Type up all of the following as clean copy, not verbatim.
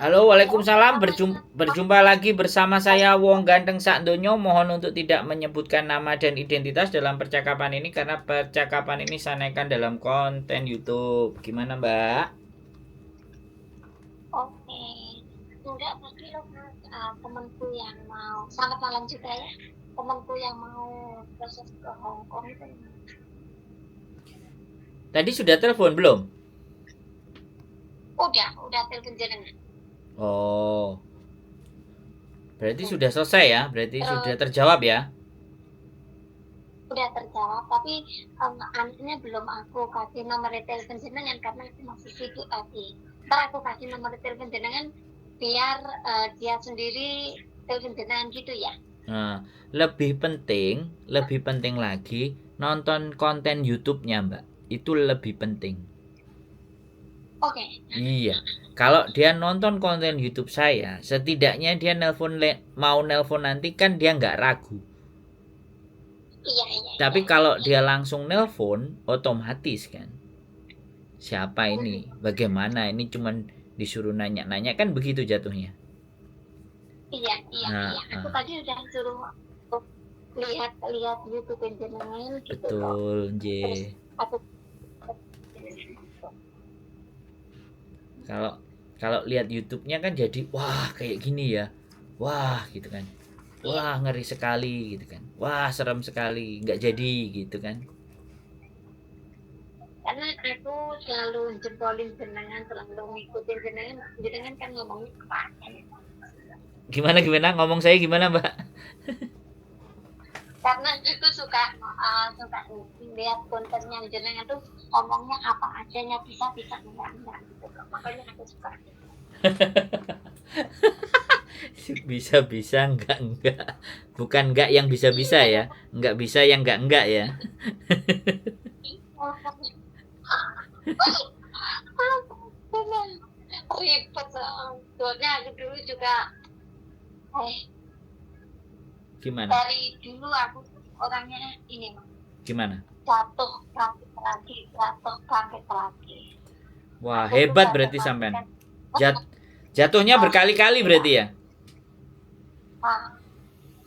Halo, Halo, Waalaikumsalam. selamat Berjumpa lagi bersama saya Wong Ganteng Sakdonyo. Mohon untuk tidak menyebutkan nama dan identitas dalam percakapan ini karena percakapan ini saya naikkan dalam konten YouTube. Gimana, Mbak? oke. Enggak, tadi temanku yang mau, selamat malam juga ya. Temanku yang mau proses ke Hong Kong itu Tadi sudah telepon belum? udah telepon jenengan. Oh, berarti Hmm. sudah selesai ya? Berarti sudah Terus terjawab ya? udah terjawab, tapi anehnya belum aku kasih nomor telepon jenengan karena aku masih sibuk tadi. Ntar aku kasih nomor telepon jenengan biar dia sendiri telepon jenengan gitu ya. Nah, lebih penting lagi nonton konten YouTube-nya, Mbak. Itu lebih penting. Oke. Iya, kalau dia nonton konten YouTube saya, setidaknya dia mau nelpon nanti kan dia nggak ragu. Iya, iya, Tapi iya. kalau dia langsung nelpon, otomatis kan, siapa ini, bagaimana ini cuman disuruh nanya-nanya kan begitu jatuhnya. Iya, iya, Nah, iya. Aku tadi udah suruh lihat-lihat YouTube jenengan gitu loh. betul, J. Terus aku Kalau kalau lihat YouTube-nya kan jadi wah kayak gini ya, wah gitu kan, iya, wah ngeri sekali gitu kan, wah serem sekali, nggak jadi gitu kan. karena aku selalu jempolin jenengan, selalu ngikutin jenengan. Jenengan kan ngomongnya kepaten. Gimana gimana ngomong saya gimana, Mbak? Karena aku suka lihat kontennya jenengan tuh ngomongnya apa adanya, bisa enggak gitu loh. Makanya aku suka. Bisa-bisa enggak. Bukan enggak yang bisa-bisa Iya, ya. Enggak bisa yang enggak ya. ribet soalnya aku dulu juga eh Gimana? dari dulu aku orangnya ini Mas, Gimana? jatuh bangkit lagi. Wah, Aku tuh hebat satu berarti sampean. majikan Jatuhnya ah, berkali-kali iya, berarti ya. ah,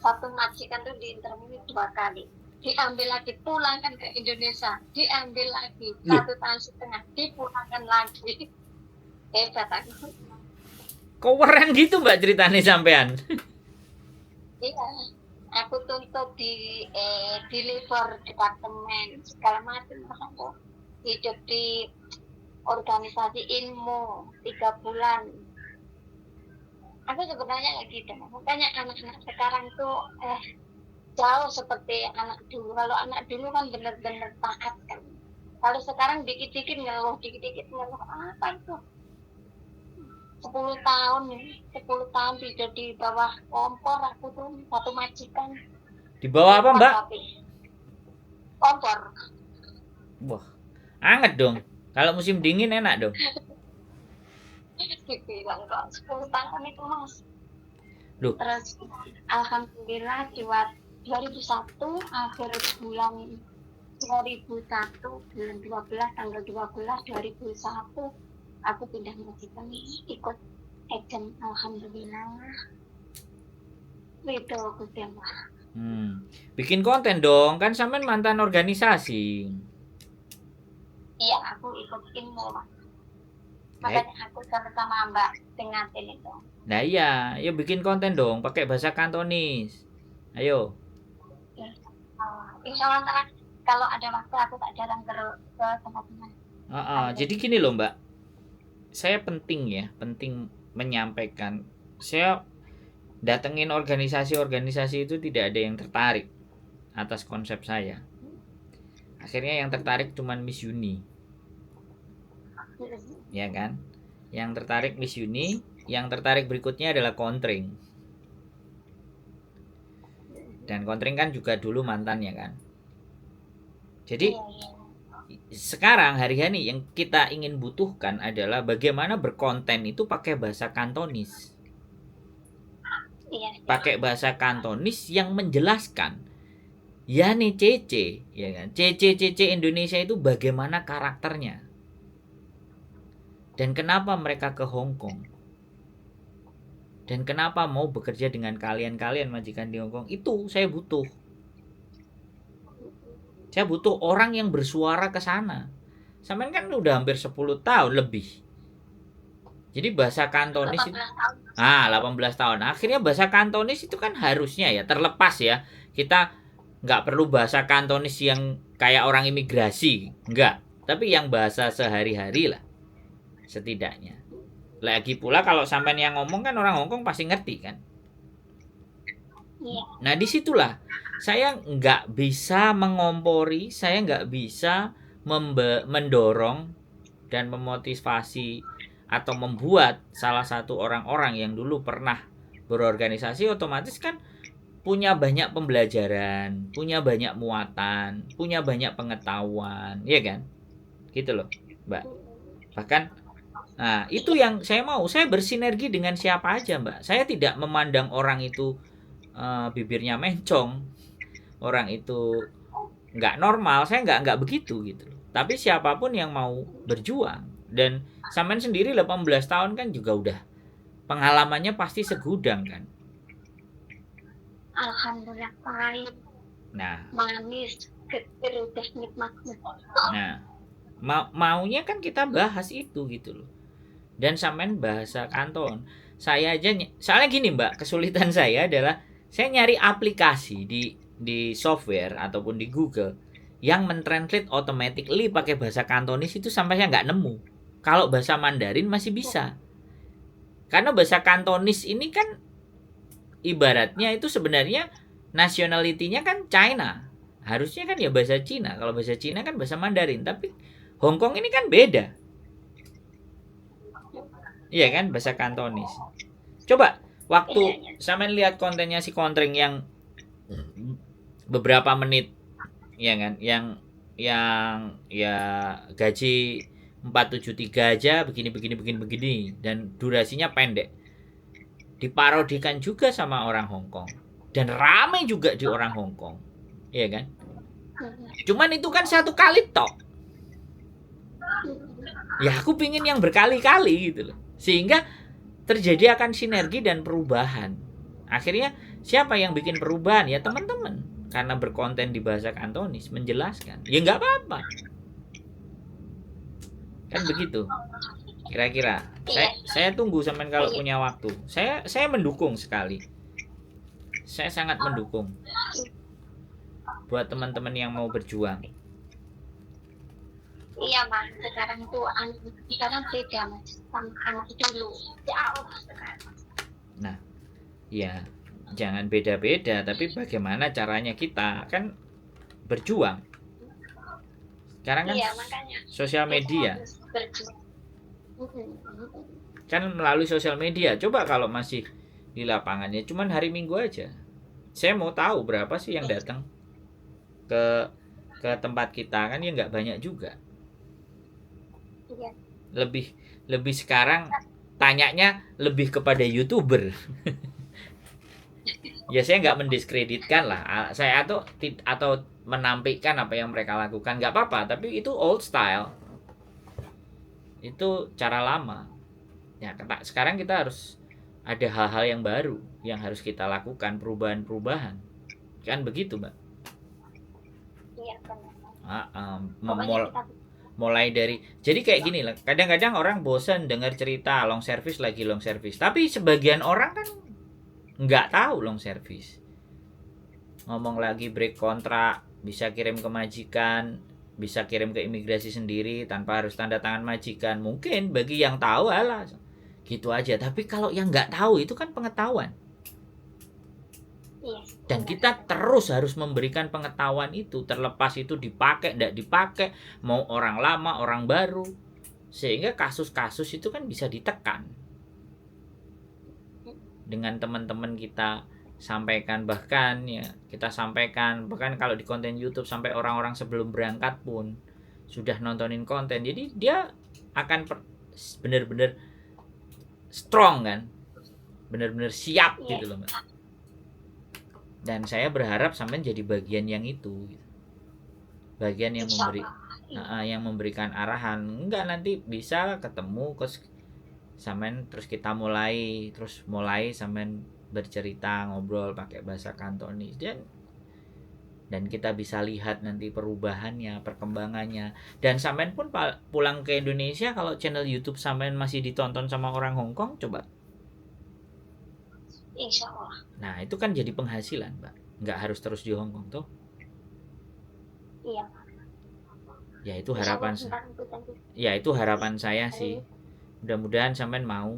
satu majikan tuh di interview 2 kali, diambil lagi pulangkan ke Indonesia, diambil lagi Loh, 1 tahun setengah, dipulangkan lagi. Hebat aku. kok keren gitu Mbak ceritanya sampean? Iya, aku tuntut di labor departemen segala macam. Aku hidup di organisasi ilmu 3 bulan. Aku sebenarnya kayak gitu. Makanya anak-anak sekarang tuh jauh seperti anak dulu. Kalau anak dulu kan bener-bener taat kan. Kalau sekarang dikit-dikit ngeluh apa itu? 10 tahun nih, 10 tahun tidur di bawah kompor aku tuh satu majikan. Di bawah apa, Hebat Mbak? tapi kompor. Wah, anget dong. Kalau musim dingin enak dong. Dibilang kok 10 tahun itu Mas. Loh, Terus alhamdulillah buat 2001 akhir bulan 2001 bulan 12 tanggal 12 2001 aku pindah majikan ikut agent, alhamdulillah itu aku tembak. bikin konten dong. Kan sampean mantan organisasi. Iya, aku ikut ilmu Mas. Nah, Makanya aku sama Mbak Tengatin itu. nah iya, yuk bikin konten dong pakai bahasa Kantonis. Ayo. Ya, insya Allah ntar kalau ada waktu aku tak jarang ke tempat-tempat Jadi Kantin. gini loh Mbak, saya penting menyampaikan. Saya datengin organisasi-organisasi itu tidak ada yang tertarik atas konsep saya. Akhirnya yang tertarik cuman Miss Yuni, ya kan? Yang tertarik Miss Yuni, yang tertarik berikutnya adalah Kontring. Dan Kontring kan juga dulu mantannya kan. Jadi Iya, iya. sekarang hari ini yang kita ingin butuhkan adalah bagaimana berkonten itu pakai bahasa Kantonis. Iya, Pakai bahasa Kantonis yang menjelaskan ya nih CC, ya kan? CC Indonesia itu bagaimana karakternya dan kenapa mereka ke Hong Kong. Dan kenapa mau bekerja dengan kalian majikan di Hong Kong? Itu saya butuh. Saya butuh orang yang bersuara ke sana. Sampean kan udah hampir 10 tahun lebih. Jadi bahasa Kantonis 18 tahun. 18 tahun. Akhirnya bahasa Kantonis itu kan harusnya ya terlepas ya. Kita nggak perlu bahasa Kantonis yang kayak orang imigrasi, nggak. Tapi yang bahasa sehari-hari lah, setidaknya. Lagi pula kalau sampean yang ngomong kan orang Hongkong pasti ngerti kan. Iya. Nah disitulah saya nggak bisa mengompori, saya nggak bisa mendorong dan memotivasi atau membuat salah satu orang-orang yang dulu pernah berorganisasi otomatis kan punya banyak pembelajaran, punya banyak muatan, punya banyak pengetahuan, ya kan? Gitu loh, Mbak. Bahkan, nah itu yang saya mau. Saya bersinergi dengan siapa aja, Mbak. Saya tidak memandang orang itu bibirnya mencong, orang itu nggak normal. Saya nggak begitu gitu. Tapi siapapun yang mau berjuang dan sampean sendiri 18 tahun kan juga udah pengalamannya pasti segudang kan. Alhamdulillah pahit, Nah, manis, getir, udah nikmat. nah maunya kan kita bahas itu gitu loh. Dan sampean bahasa Kanton. Saya aja soalnya gini, Mbak, kesulitan saya adalah saya nyari aplikasi di software ataupun di Google yang mentranslate automatically pakai bahasa Kantonis itu sampai saya nggak nemu. Kalau bahasa Mandarin masih bisa. Karena bahasa Kantonis ini kan ibaratnya itu sebenarnya nationality-nya kan China. Harusnya kan ya bahasa Cina. Kalau bahasa Cina kan bahasa Mandarin. Tapi Hong Kong ini kan beda. Iya kan bahasa Kantonis. Coba waktu sampean lihat kontennya si Kontreng yang beberapa menit ya kan yang ya gaji 473 aja begini dan durasinya pendek. Diparodikan juga sama orang Hong Kong dan rame juga di orang Hong Kong. Iya kan? Cuman itu kan satu kali tok. Ya aku pingin yang berkali-kali gitu loh. Sehingga terjadi akan sinergi dan perubahan. Akhirnya siapa yang bikin perubahan? Ya teman-teman. Karena berkonten di bahasa Kantonis menjelaskan. Ya nggak apa-apa. Kan begitu. Kira-kira. Saya tunggu sampai kalau punya waktu. Saya mendukung sekali. Saya sangat mendukung. Buat teman-teman yang mau berjuang. Iya mas, sekarang itu sekarang beda mas sama anak dulu jauh sekarang. Nah, ya jangan beda-beda, tapi bagaimana caranya kita kan berjuang. Sekarang kan iya, makanya sosial media. berjuang. Kan melalui sosial media. Coba kalau masih di lapangannya cuman hari Minggu aja. Saya mau tahu berapa sih yang datang ke tempat kita kan ya nggak banyak juga. Iya. Lebih sekarang tanyanya lebih kepada YouTuber. Ya saya nggak mendiskreditkan lah saya atau menampilkan apa yang mereka lakukan nggak apa-apa, tapi itu old style, itu cara lama ya. Sekarang kita harus ada hal-hal yang baru yang harus kita lakukan, perubahan kan begitu, Mbak. Iya benar. Mulai dari jadi kayak gini lah, kadang-kadang orang bosan dengar cerita long service, tapi sebagian orang kan nggak tahu long service. Ngomong lagi break kontrak, bisa kirim ke majikan, bisa kirim ke imigrasi sendiri tanpa harus tanda tangan majikan. Mungkin bagi yang tahu alah gitu aja, tapi kalau yang nggak tahu itu kan pengetahuan. Dan kita terus harus memberikan pengetahuan itu, terlepas itu dipakai tidak dipakai, mau orang lama orang baru, sehingga kasus-kasus itu kan bisa ditekan dengan teman-teman kita sampaikan. Bahkan ya kita sampaikan, bahkan kalau di konten YouTube sampai orang-orang sebelum berangkat pun sudah nontonin konten, jadi dia akan benar-benar strong kan, benar-benar siap gitu loh Mbak. Dan saya berharap sampai jadi bagian yang itu, bagian yang memberikan arahan. Enggak nanti bisa ketemu Sampean terus kita mulai sampean bercerita ngobrol pakai bahasa Kantonis dan kita bisa lihat nanti perubahannya, perkembangannya. Dan sampean pun pulang ke Indonesia, kalau channel YouTube sampean masih ditonton sama orang Hong Kong, coba. Insya Allah. Nah, itu kan jadi penghasilan, Mbak. Nggak harus terus di Hong Kong, toh. Iya. Ya, itu Insya harapan Allah, ya, itu harapan saya sih. Mudah-mudahan sampean mau.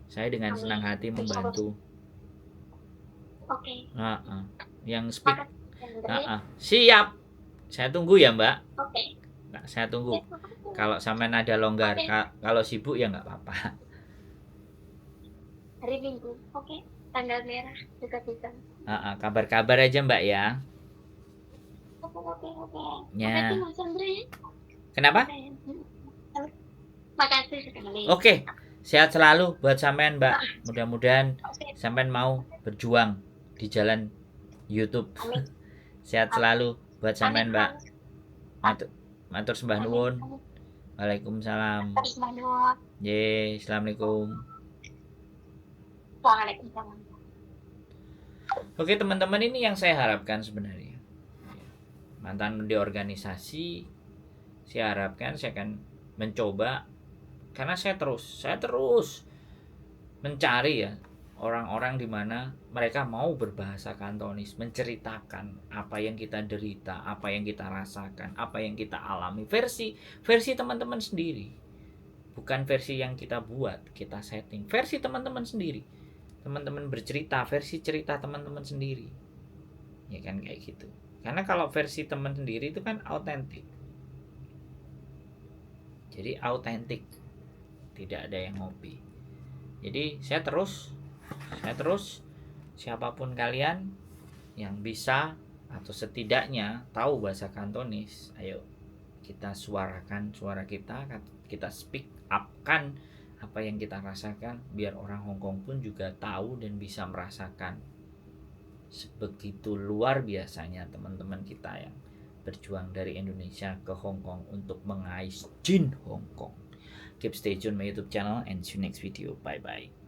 Saya dengan Amin. senang hati membantu. Oke. Yang speak. Siap. Saya tunggu ya, Mbak. Oke. Nah, saya tunggu. Kalau sampean ada longgar, kalau sibuk ya nggak apa-apa. Hari Minggu. Oke. Tanggal merah juga bisa. Kabar-kabar aja, Mbak ya. Oke. Ya. Makasih Mas Andre. Kenapa? Makasih sekali. Oke. Sehat selalu buat sampean, Mbak. Mudah-mudahan sampean mau berjuang di jalan YouTube. Amin. Sehat selalu buat sampean, Mbak. Matur sembah nuwun. Waalaikumsalam. Assalamualaikum. Waalaikumsalam. Oke, teman-teman, ini yang saya harapkan sebenarnya. Mantan di organisasi, saya harapkan saya akan mencoba, karena saya terus mencari ya orang-orang di mana mereka mau berbahasa Kantonis, menceritakan apa yang kita derita, apa yang kita rasakan, apa yang kita alami, versi teman-teman sendiri, bukan versi yang kita buat, kita setting, versi teman-teman sendiri. Teman-teman bercerita, versi cerita teman-teman sendiri, ya kan, kayak gitu. Karena kalau versi teman sendiri itu kan autentik, jadi autentik, tidak ada yang ngopi. Jadi saya terus siapapun kalian yang bisa atau setidaknya tahu bahasa Kantonis, ayo kita suarakan suara kita speak up kan apa yang kita rasakan, biar orang Hong Kong pun juga tahu dan bisa merasakan. Sebegitu luar biasanya teman-teman kita yang berjuang dari Indonesia ke Hong Kong untuk mengais jin Hong Kong. Keep stay tune my YouTube channel and see you next video. Bye bye.